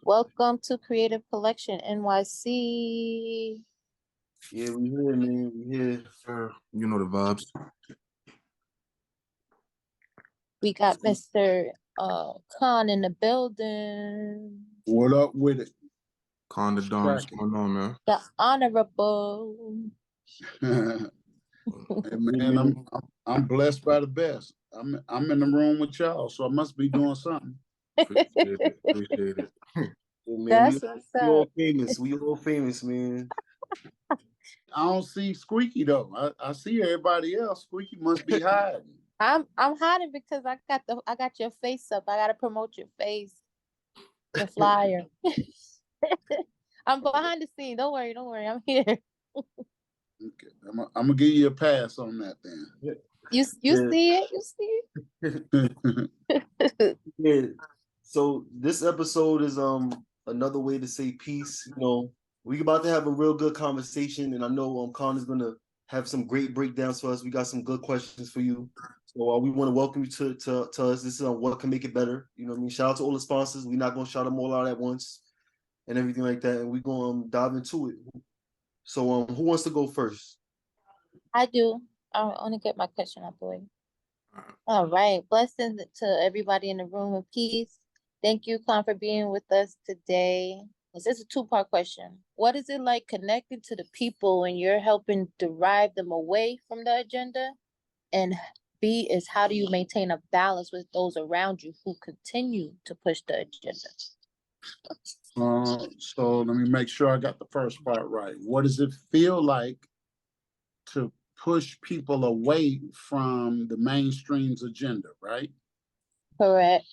Welcome to Creative Collection NYC. Yeah, we here, man. We here. Sure. You know the vibes. We got Mr. Khan in the building. What up with it? KhanThaDon, what's going on, man? The Honorable. Hey, man, I'm blessed by the best. I'm in the room with y'all, so I must be doing something. Appreciate it. Appreciate it. Yeah, man, that's what's up. We all famous. We all famous, man. I don't see Squeaky though. I see everybody else. Squeaky must be hiding. I'm hiding because I got your face up. I gotta promote your face. The flyer. I'm behind the scene. Don't worry. I'm here. Okay, I'm gonna give you a pass on that then. You see it? You see it? Yeah. So this episode is another way to say peace. You know, we about to have a real good conversation, and I know Khan is gonna have some great breakdowns for us. We got some good questions for you. So we want to welcome you to us. This is on what can make it better. You know what I mean? Shout out to all the sponsors. We're not gonna shout them all out at once and everything like that. And we're gonna dive into it. So who wants to go first? I do. I want to get my question out the way. All right. Blessings to everybody in the room of peace. Thank you, Khan, for being with us today. This is a two-part question. What is it like connecting to the people when you're helping derive them away from the agenda? And B is, how do you maintain a balance with those around you who continue to push the agenda? So let me make sure I got the first part right. What does it feel like to push people away from the mainstream's agenda, right? Correct.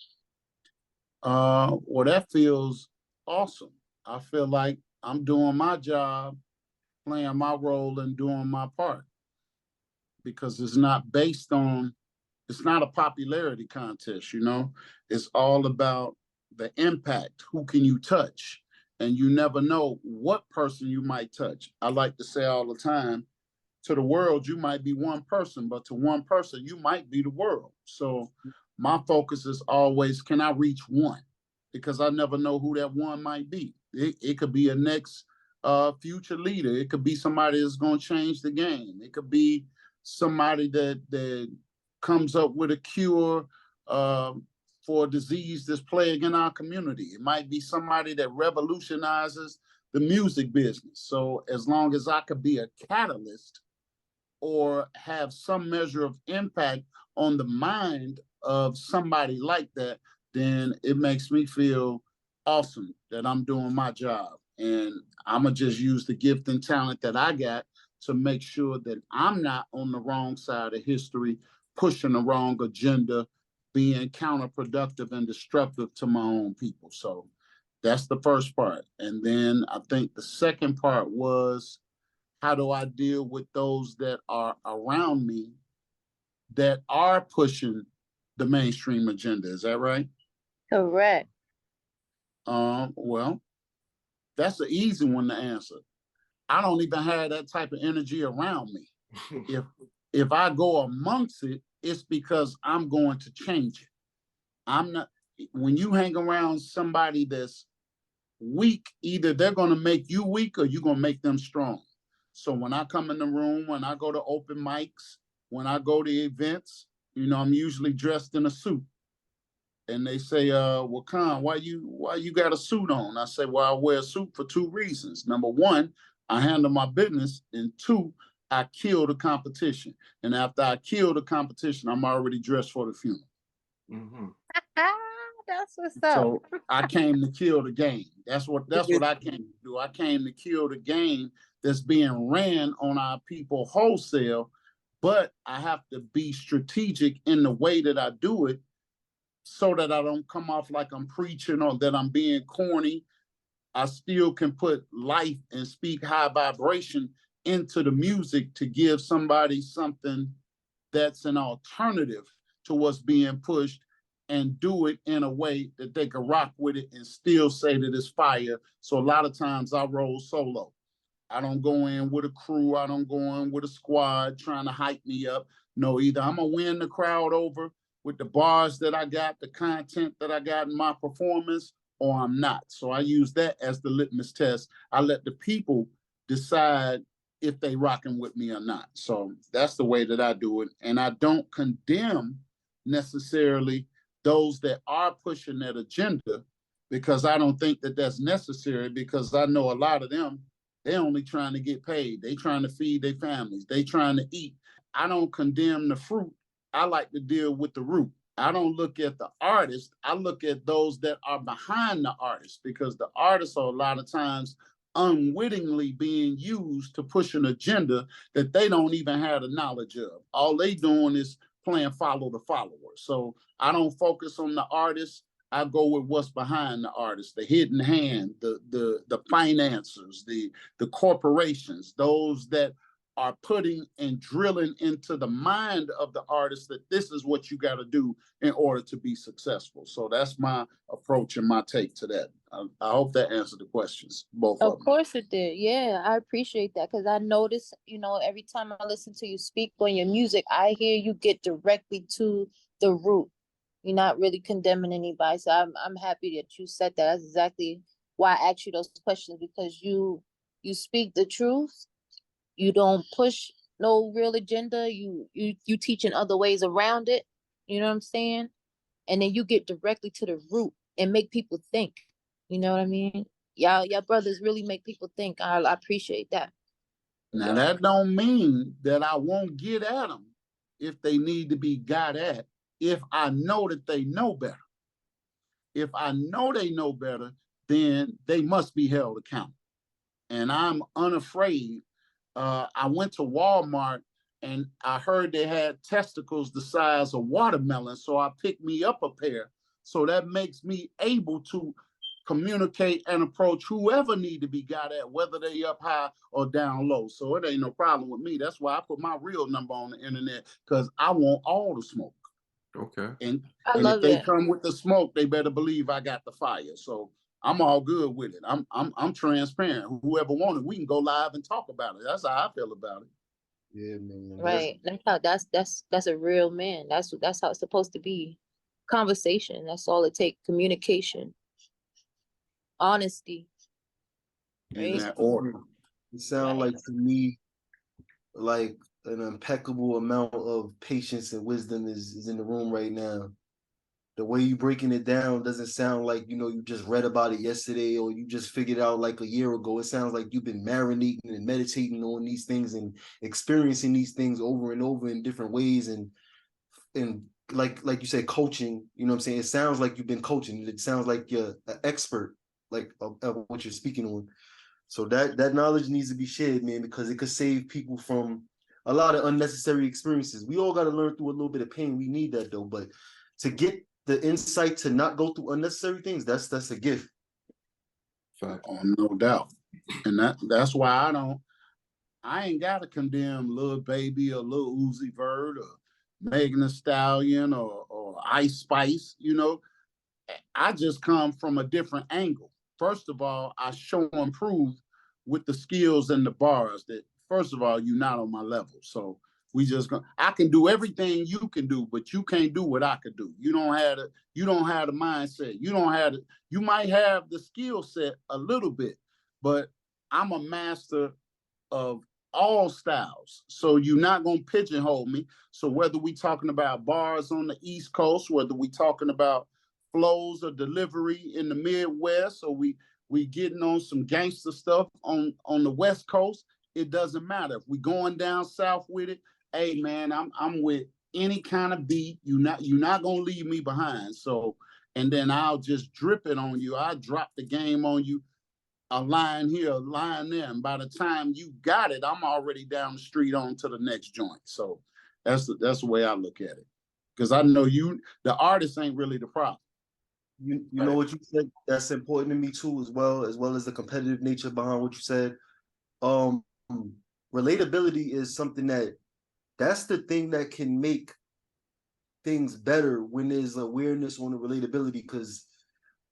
Well, that feels awesome. I feel like I'm doing my job, playing my role, and doing my part, because it's not a popularity contest, you know? It's all about the impact. Who can you touch? And you never know what person you might touch. I like to say all the time, to the world, you might be one person, but to one person, you might be the world. So my focus is always, can I reach one? Because I never know who that one might be. It could be a next future leader. It could be somebody that's going to change the game. It could be somebody that comes up with a cure for a disease that's plaguing our community. It might be somebody that revolutionizes the music business. So as long as I could be a catalyst or have some measure of impact on the mind of somebody like that, then it makes me feel awesome that I'm doing my job. And I'm going to just use the gift and talent that I got to make sure that I'm not on the wrong side of history, pushing the wrong agenda, being counterproductive and destructive to my own people. So that's the first part. And then I think the second part was, how do I deal with those that are around me that are pushing the mainstream agenda? Is that right? Correct. Well, that's an easy one to answer. I don't even have that type of energy around me. If I go amongst it, it's because I'm going to change it. I'm not. When you hang around somebody that's weak, either they're going to make you weak or you're going to make them strong. So when I come in the room, when I go to open mics, when I go to events, you know, I'm usually dressed in a suit. And they say, well, Khan, why you got a suit on? I say, well, I wear a suit for two reasons. Number one, I handle my business. And two, I kill the competition. And after I kill the competition, I'm already dressed for the funeral. Mm-hmm. That's what's up. So I came to kill the game. That's what I came to do. I came to kill the game that's being ran on our people wholesale, but I have to be strategic in the way that I do it so that I don't come off like I'm preaching or that I'm being corny. I still can put life and speak high vibration into the music to give somebody something that's an alternative to what's being pushed, and do it in a way that they can rock with it and still say that it's fire. So a lot of times I roll solo. I don't go in with a crew. I don't go in with a squad trying to hype me up. No, either I'm going to win the crowd over with the bars that I got, the content that I got in my performance, or I'm not. So I use that as the litmus test. I let the people decide if they rocking with me or not. So that's the way that I do it. And I don't condemn necessarily those that are pushing that agenda, because I don't think that that's necessary, because I know a lot of them, they're only trying to get paid. They trying to feed their families. They trying to eat. I don't condemn the fruit. I like to deal with the root. I don't look at the artist. I look at those that are behind the artist, because the artists are a lot of times unwittingly being used to push an agenda that they don't even have the knowledge of. All they doing is playing follow the follower. So I don't focus on the artist. I go with what's behind the artist, the hidden hand, the financiers, the corporations, those that are putting and drilling into the mind of the artist that this is what you got to do in order to be successful. So that's my approach and my take to that. I hope that answered the questions, both of them. Of course it did. Yeah, I appreciate that, because I notice, every time I listen to you speak on your music, I hear you get directly to the root. You're not really condemning anybody. So I'm happy that you said that. That's exactly why I asked you those questions, because you speak the truth. You don't push no real agenda. You teaching other ways around it. You know what I'm saying? And then you get directly to the root and make people think. You know what I mean? Y'all brothers really make people think. I appreciate that. Now that don't mean that I won't get at them if they need to be got at, if I know that they know better. If I know they know better, then they must be held accountable. And I'm unafraid. I went to Walmart and I heard they had testicles the size of watermelon. So I picked me up a pair. So that makes me able to communicate and approach whoever need to be got at, whether they up high or down low. So it ain't no problem with me. That's why I put my real number on the internet, because I want all the smoke. Okay. And I if love they it. come with the smoke, they better believe I got the fire. So I'm all good with it. I'm transparent. Whoever want it, we can go live and talk about it. That's how I feel about it. Yeah, man. Right. That's a real man. That's how it's supposed to be. Conversation. That's all it takes. Communication. Honesty. In Right? that order. It sounds Right. like to me like an impeccable amount of patience and wisdom is in the room right now. The way you breaking it down doesn't sound like, you just read about it yesterday or you just figured out like a year ago. It sounds like you've been marinating and meditating on these things and experiencing these things over and over in different ways. And like you said, coaching, you know what I'm saying? It sounds like you've been coaching. It sounds like you're an expert, like of what you're speaking on. So that knowledge needs to be shared, man, because it could save people from a lot of unnecessary experiences. We all got to learn through a little bit of pain. We need that though, but to get the insight to not go through unnecessary things, that's a gift. Fact. Oh, no doubt. And that's why I ain't gotta condemn Lil Baby or Lil Uzi Vert or Megan Thee Stallion or Ice Spice. I just come from a different angle. First of all, I show and prove with the skills and the bars that, first of all, you're not on my level. So I can do everything you can do, but you can't do what I could do. You don't have the mindset. You might have the skill set a little bit, but I'm a master of all styles. So you're not going to pigeonhole me. So whether we talking about bars on the East Coast, whether we talking about flows or delivery in the Midwest, or we getting on some gangster stuff on the West Coast, it doesn't matter. If we going down south with it, hey man, I'm with any kind of beat. You're not gonna leave me behind. So, and then I'll just drip it on you. I'll drop the game on you, a line here, a line there, and by the time you got it, I'm already down the street on to the next joint. So that's the way I look at it. Because I know the artist ain't really the problem. You know what you said? That's important to me too, as well as the competitive nature behind what you said. Relatability is something that's the thing that can make things better when there's awareness on the relatability, because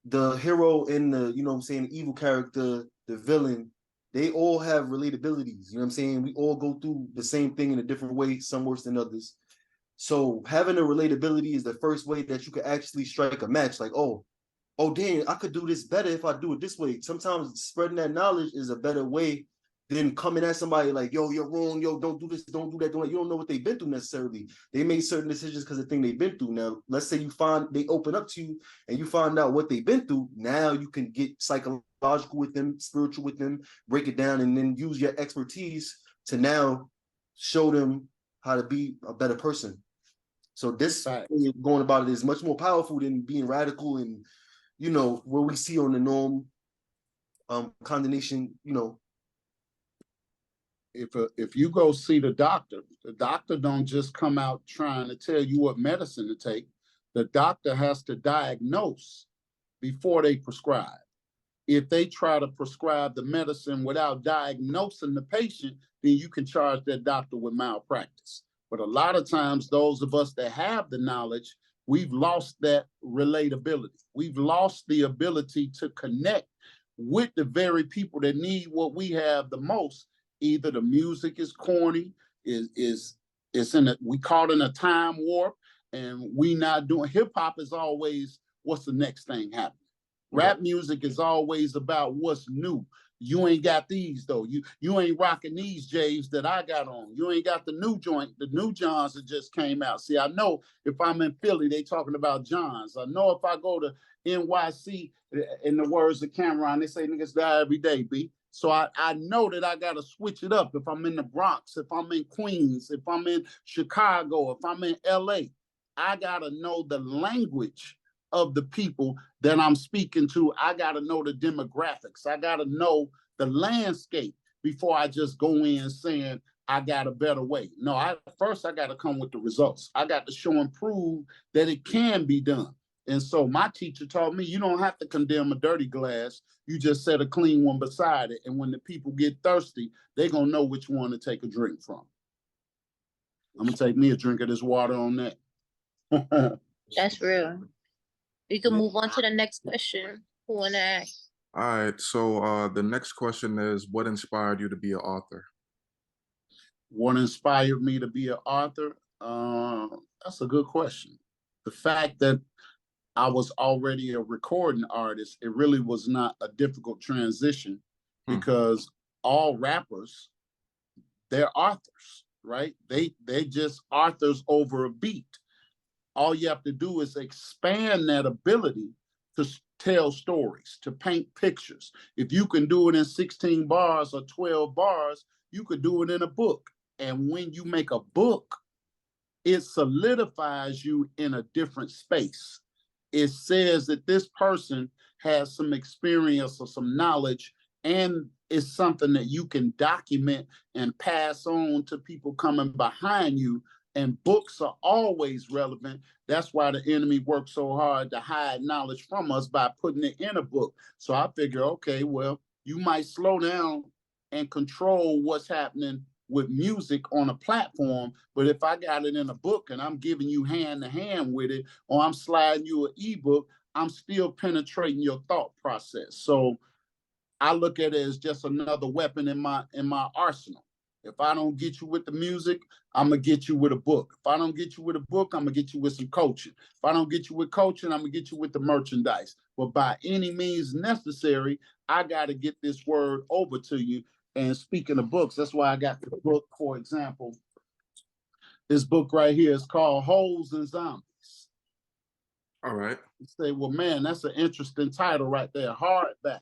the hero and the, you know what I'm saying, the evil character, the villain, they all have relatabilities. You know what I'm saying? We all go through the same thing in a different way, some worse than others. So having a relatability is the first way that you can actually strike a match. Like, oh, oh damn, I could do this better if I do it this way. Sometimes spreading that knowledge is a better way than coming at somebody like, yo, you're wrong, yo, don't do this, don't do that, don't. You don't know what they've been through necessarily. They made certain decisions because of the thing they've been through. Now, let's say they open up to you and you find out what they've been through. Now you can get psychological with them, spiritual with them, break it down, and then use your expertise to now show them how to be a better person. So this way of going about it is much more powerful than being radical and, what we see on the norm, condemnation, If you go see the doctor don't just come out trying to tell you what medicine to take. The doctor has to diagnose before they prescribe. If they try to prescribe the medicine without diagnosing the patient, then you can charge that doctor with malpractice. But a lot of times, those of us that have the knowledge, we've lost that relatability. We've lost the ability to connect with the very people that need what we have the most. Either the music is corny, we caught in a time warp, and we not doing. Hip hop is always what's the next thing happening. Rap music is always about what's new. You ain't got these though. You ain't rocking these J's that I got on. You ain't got the new joint, the new Johns that just came out. See, I know if I'm in Philly, they talking about Johns. I know if I go to NYC, in the words of Cameron, they say niggas die every day, B. So I know that I got to switch it up. If I'm in the Bronx, if I'm in Queens, if I'm in Chicago, if I'm in LA, I got to know the language of the people that I'm speaking to. I got to know the demographics. I got to know the landscape before I just go in saying I got a better way. No, first I got to come with the results. I got to show and prove that it can be done. And so my teacher taught me you don't have to condemn a dirty glass. You just set a clean one beside it. And when the people get thirsty, they're going to know which one to take a drink from. I'm going to take me a drink of this water on that. That's real. We can move on to the next question. Who want to ask? All right. So the next question is, what inspired you to be an author? What inspired me to be an author? That's a good question. The fact that I was already a recording artist, it really was not a difficult transition because all rappers, they're authors, right? They just authors over a beat. All you have to do is expand that ability to tell stories, to paint pictures. If you can do it in 16 bars or 12 bars, you could do it in a book. And when you make a book, it solidifies you in a different space. It says that this person has some experience or some knowledge, and it's something that you can document and pass on to people coming behind you. And books are always relevant. That's why the enemy works so hard to hide knowledge from us by putting it in a book. So I figure, okay, well, you might slow down and control what's happening with music on a platform, but if I got it in a book and I'm giving you hand to hand with it, or I'm sliding you an ebook, I'm still penetrating your thought process. So I look at it as just another weapon in my arsenal. If I don't get you with the music, I'm gonna get you with a book. If I don't get you with a book, I'm gonna get you with some coaching. If I don't get you with coaching, I'm gonna get you with the merchandise. But by any means necessary, I gotta get this word over to you. And speaking of books, that's why I got the book, for example. This book right here is called Hoes and Zombies. All right. You say, well, man, that's an interesting title right there, hardback.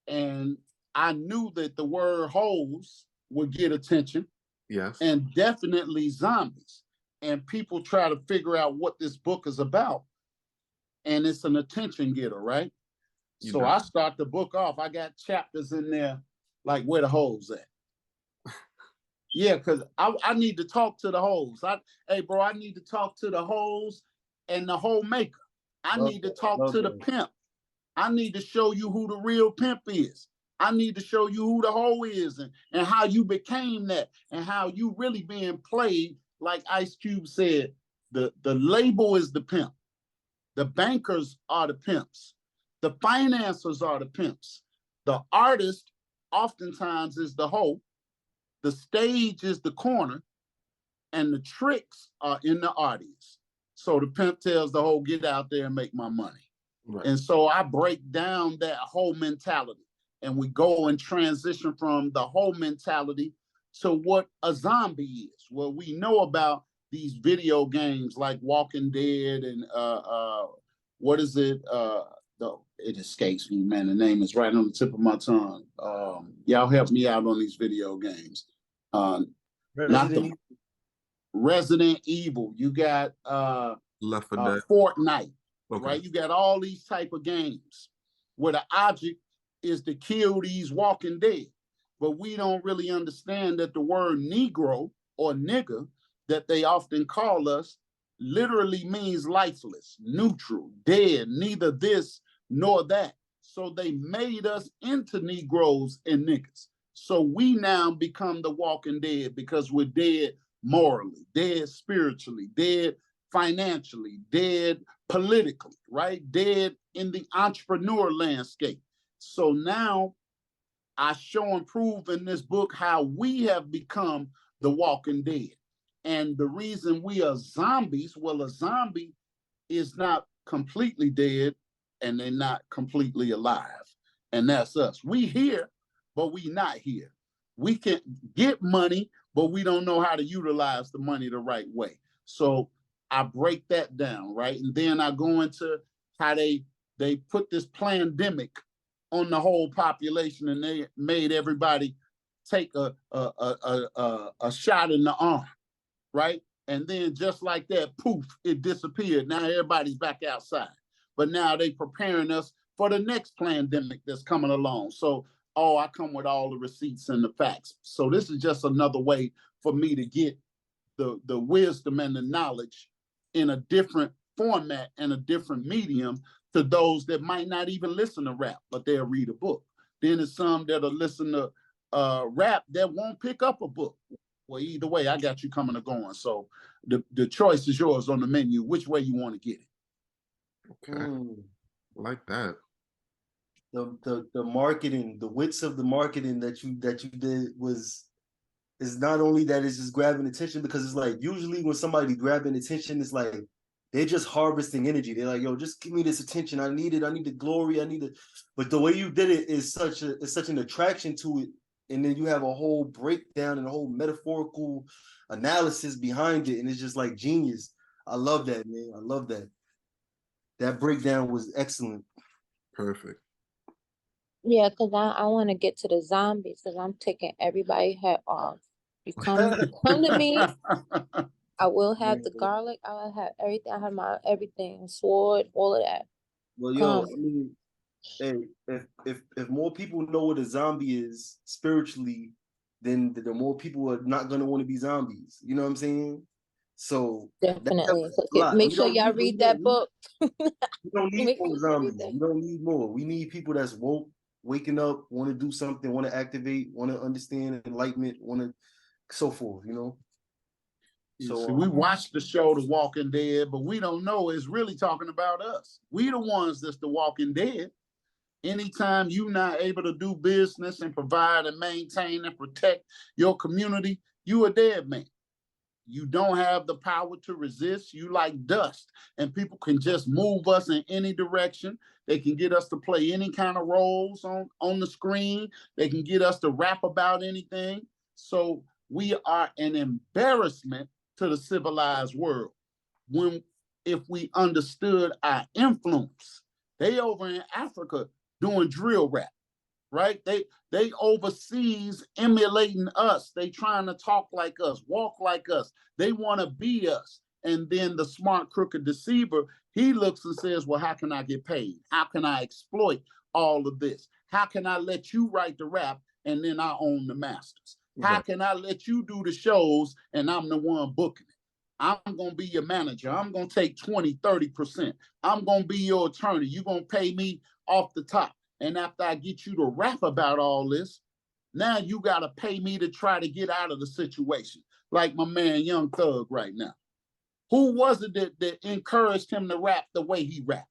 And I knew that the word hoes would get attention. Yes. And definitely zombies. And people try to figure out what this book is about. And it's an attention getter, right? So I start the book off. I got chapters in there like where the hoes at. Yeah, because I need to talk to the hoes. Hey, bro, I need to talk to the hoes and the hoe maker. I need to talk to the pimp. I need to show you who the real pimp is. I need to show you who the hoe is and how you became that and how you really being played. Like Ice Cube said, the label is the pimp. The bankers are the pimps. The financiers are the pimps. The artist oftentimes is the hoe. The stage is the corner. And the tricks are in the audience. So the pimp tells the hoe, get out there and make my money. Right. And so I break down that whole mentality, and we go and transition from the whole mentality to what a zombie is. Well, we know about these video games like Walking Dead and what is it? It escapes me, man. The name is right on the tip of my tongue. Y'all help me out on these video games. Not the Resident Evil. You got Left 4 Dead. Fortnite. Okay. Right? You got all these type of games where the object is to kill these walking dead. But we don't really understand that the word Negro or nigger that they often call us literally means lifeless, neutral, dead, neither this nor that. So they made us into Negroes and niggas. So we now become the walking dead because we're dead morally, dead spiritually, dead financially, dead politically, right? Dead in the entrepreneur landscape. So now I show and prove in this book how we have become the walking dead. And the reason we are zombies, well, a zombie is not completely dead and they're not completely alive. And that's us. We here, but we not here. We can get money, but we don't know how to utilize the money the right way. So I break that down, right? And then I go into how they put this pandemic on the whole population, and they made everybody take a shot in the arm, right? And then just like that, poof, it disappeared. Now everybody's back outside. But now they preparing us for the next pandemic that's coming along. So, I come with all the receipts and the facts. So this is just another way for me to get the wisdom and the knowledge in a different format and a different medium to those that might not even listen to rap, but they'll read a book. Then there's some that'll listen to rap that won't pick up a book. Well, either way, I got you coming or going. So the choice is yours on the menu, which way you want to get it. Okay. Like that. The marketing, the wits of the marketing that you did is not only that it's just grabbing attention, because it's like usually when somebody grabbing attention, it's like they're just harvesting energy. They're like, yo, just give me this attention. I need it. I need the glory. I need it. But the way you did it is such an attraction to it. And then you have a whole breakdown and a whole metaphorical analysis behind it. And it's just like genius. I love that, man. I love that. That breakdown was excellent. Perfect. Yeah, because I want to get to the zombies, because I'm taking everybody's head off. You come to me, I will have the garlic, I will have everything, I have my everything, sword, all of that. Well, yo, I mean, hey, if more people know what a zombie is spiritually, then the more people are not gonna want to be zombies. You know what I'm saying? So definitely. Make sure y'all read that book. We don't need more zombies. We don't need more. We need people that's woke, waking up, want to do something, want to activate, want to understand enlightenment, want to so forth, you know? So we watched the show The Walking Dead, but we don't know it's really talking about us. We the ones that's the Walking Dead. Anytime you're not able to do business and provide and maintain and protect your community, you a dead man. You don't have the power to resist. You like dust, and people can just move us in any direction. They can get us to play any kind of roles on the screen. They can get us to rap about anything. So we are an embarrassment to the civilized world. If we understood our influence, they over in Africa doing drill rap, right? They overseas emulating us. They trying to talk like us, walk like us. They want to be us. And then the smart, crooked deceiver, he looks and says, well, how can I get paid? How can I exploit all of this? How can I let you write the rap and then I own the masters? How can I let you do the shows and I'm the one booking it? I'm going to be your manager. I'm going to take 20, 30%. I'm going to be your attorney. You're going to pay me off the top. And after I get you to rap about all this, now you got to pay me to try to get out of the situation. Like my man, Young Thug right now. Who was it that encouraged him to rap the way he rapped?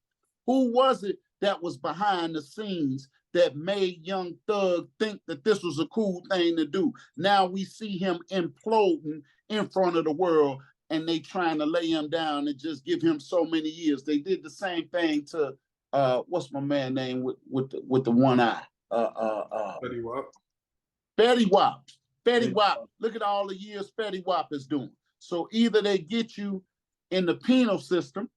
Who was it that was behind the scenes that made Young Thug think that this was a cool thing to do? Now we see him imploding in front of the world, and they trying to lay him down and just give him so many years. They did the same thing to what's my man name with the one eye? Fetty Wap. Fetty Wap. Fetty Fetty Wap. Wap. Look at all the years Fetty Wap is doing. So either they get you in the penal system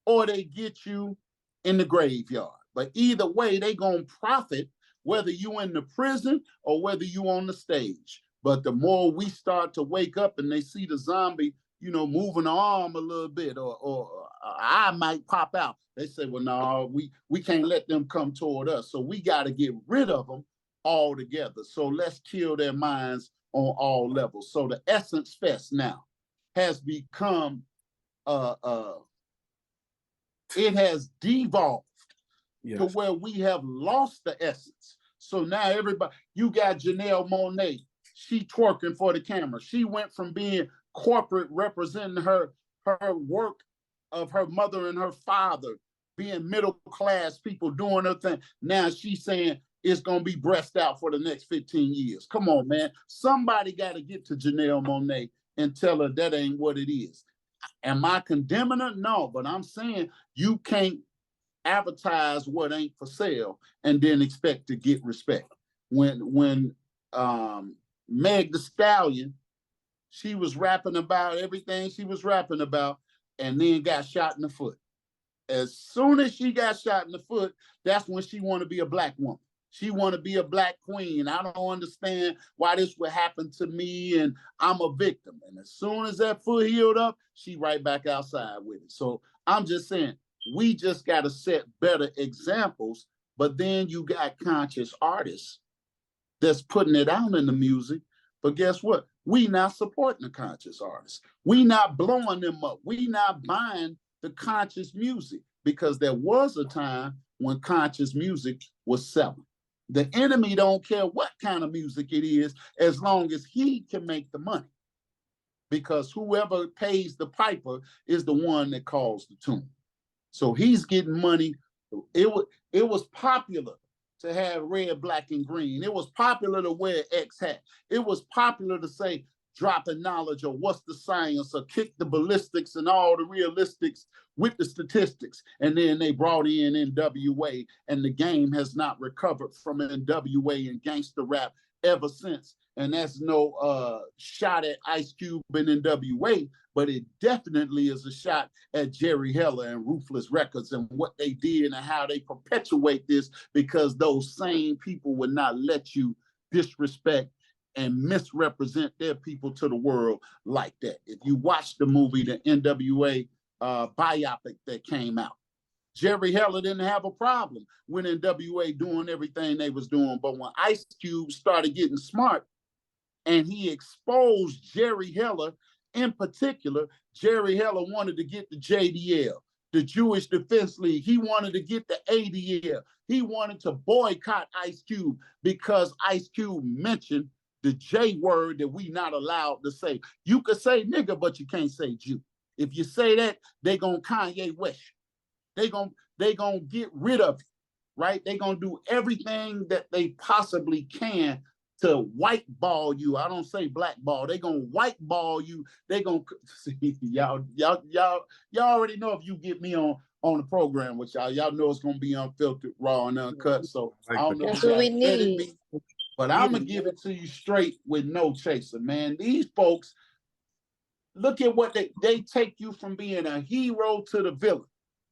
or they get you in the graveyard. But either way, they gonna profit whether you in the prison or whether you on the stage. But the more we start to wake up and they see the zombie, you know, moving the arm a little bit or an eye might pop out, they say, well, no, we can't let them come toward us. So we got to get rid of them altogether. So let's kill their minds on all levels. So the Essence Fest now has become, it has devolved to where we have lost the essence. So now everybody, you got Janelle Monáe, she twerking for the camera. She went from being corporate, representing her work of her mother and her father, being middle class people doing her thing. Now she's saying it's gonna be breast out for the next 15 years. Come on, man. Somebody got to get to Janelle Monáe and tell her that ain't what it is. Am I condemning her? No, but I'm saying you can't advertise what ain't for sale and then expect to get respect. When Meg Thee Stallion, she was rapping about everything she was rapping about and then got shot in the foot. As soon as she got shot in the foot, that's when she want to be a black woman. She want to be a black queen. I don't understand why this would happen to me and I'm a victim. And as soon as that foot healed up, she right back outside with it. So I'm just saying, we just got to set better examples, but then you got conscious artists that's putting it out in the music. But guess what? We not supporting the conscious artists. We not blowing them up. We not buying the conscious music because there was a time when conscious music was selling. The enemy don't care what kind of music it is as long as he can make the money. Because whoever pays the piper is the one that calls the tune. So he's getting money. It was popular to have red, black, and green. It was popular to wear X hat. It was popular to say dropping knowledge or what's the science or kick the ballistics and all the realistics with the statistics. And then they brought in NWA and the game has not recovered from NWA and gangster rap ever since. And that's no shot at Ice Cube and NWA, but it definitely is a shot at Jerry Heller and Ruthless Records and what they did and how they perpetuate this because those same people would not let you disrespect and misrepresent their people to the world like that. If you watch the movie, the NWA biopic that came out, Jerry Heller didn't have a problem when NWA doing everything they was doing. But when Ice Cube started getting smart and he exposed Jerry Heller in particular, Jerry Heller wanted to get the JDL, the Jewish Defense League. He wanted to get the ADL. He wanted to boycott Ice Cube because Ice Cube mentioned the J word that we not allowed to say. You could say nigga, but you can't say Jew. If you say that, they gonna Kanye West. They gonna get rid of you, right? They gonna do everything that they possibly can to whiteball you. I don't say blackball. They gonna whiteball you. They gonna see y'all already know if you get me on the program with y'all know it's gonna be unfiltered, raw, and uncut. So I don't know if you guys edit me, but I'm gonna give it to you straight with no chaser, man. These folks, look at what they take you from being a hero to the villain.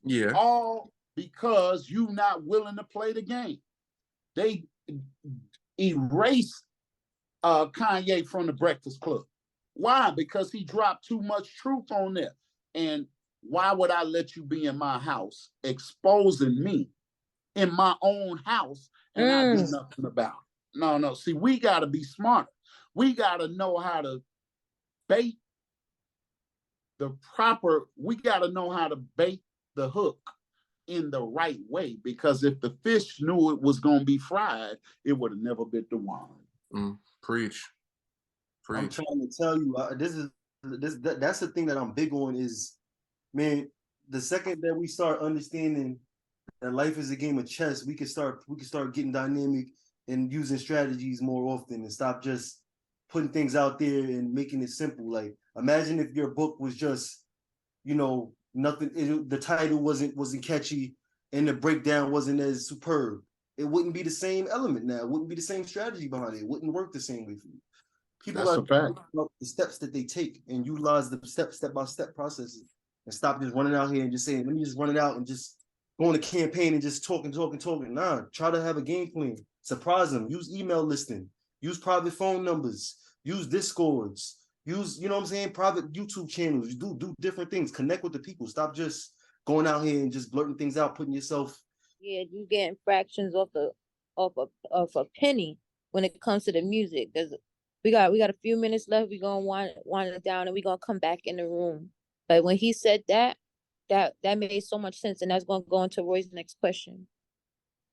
Yeah. All because you not willing to play the game. They erase Kanye from the Breakfast Club. Why? Because he dropped too much truth on there. And why would I let you be in my house exposing me in my own house and I do nothing about it? No. See, we got to be smarter. We got to know how to bait we got to know how to bait the hook in the right way, because if the fish knew it was going to be fried, it would have never bit the worm. Preach. I'm trying to tell you, that's the thing that I'm big on is, man, the second that we start understanding that life is a game of chess, we can start getting dynamic and using strategies more often and stop just putting things out there and making it simple. Like, imagine if your book was just, nothing. The title wasn't catchy. and the breakdown wasn't as superb, it wouldn't be the same element now. It wouldn't be the same strategy behind it. It wouldn't work the same way for you. People That's are a fact. about the steps that they take and utilize the step by step processes and stop just running out here and just saying, let me just run it out and just go on a campaign and just talking. Nah, try to have a game plan. Surprise them. Use email listing. Use private phone numbers. Use Discords. Use, you know what I'm saying, private YouTube channels. You do different things. Connect with the people. Stop just going out here and just blurting things out, putting yourself. Yeah, you getting fractions off a penny when it comes to the music. We got a few minutes left. We're gonna wind it down and we're gonna come back in the room. But when he said that made so much sense, and that's gonna go into Roy's next question.